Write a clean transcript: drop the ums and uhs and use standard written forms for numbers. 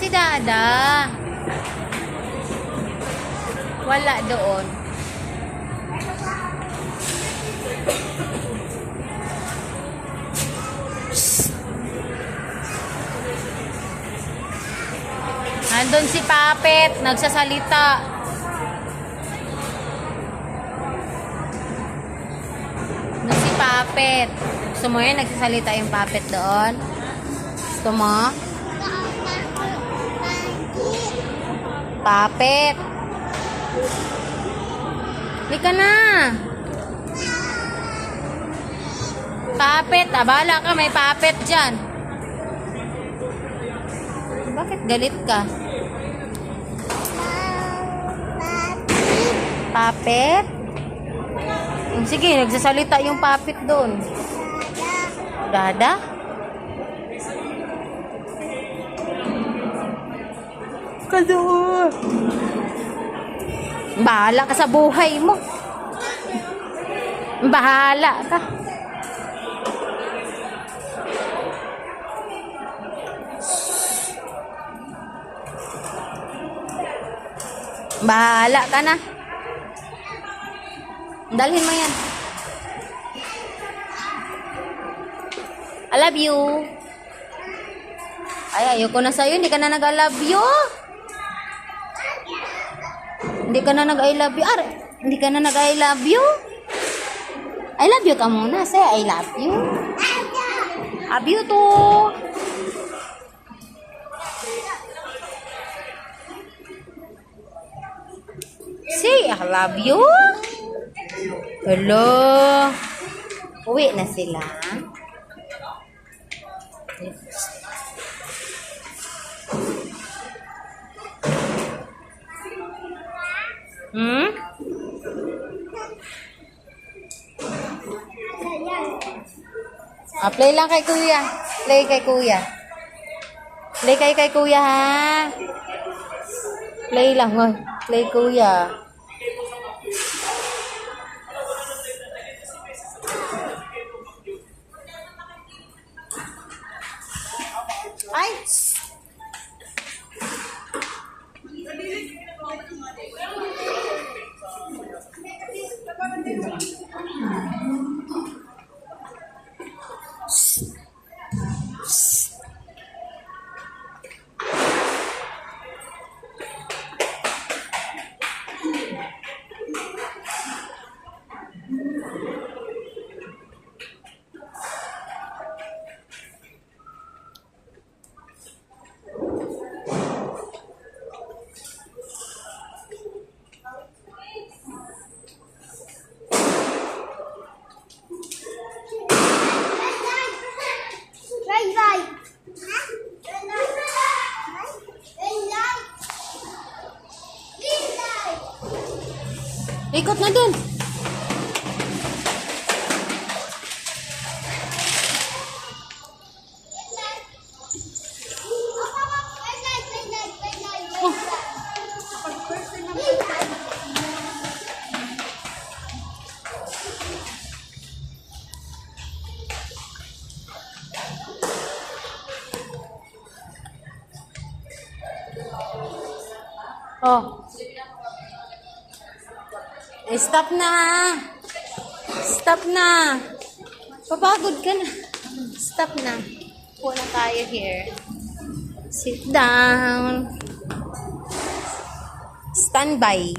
si Dada. Wala doon. Nandun si Papet, nagsasalita. Nandun si Papet. Gusto mo yun? Nagsasalita yung Papet doon? Gusto mo? Papet. Halika na. Papet. Abala ka, may Papet dyan. Bakit galit ka? Papet? Sige, nagsasalita yung Papet doon. Dada? Kadoon. Bahala ka sa buhay mo. Bahala ka. Bahala ka na. Dalhin mo yan. I love you. Ay, ayoko na sa'yo. Hindi ka na nag-I love you. Hindi ka na nag-I love you. Hindi ka na nag-I love you. I love you ka muna. Say, I love you. Love you too. Say, I love you. Hello. Uwi na sila. Play lang kay Kuya. Play kay Kuya. Play kay Kuya, ha? Play lang, hoy. Play Kuya. Ay! Ikot na dun. Oh. Stop na. Stop na. Papagod ka na. Stop na. Upo na tayo here. Sit down. Stand by.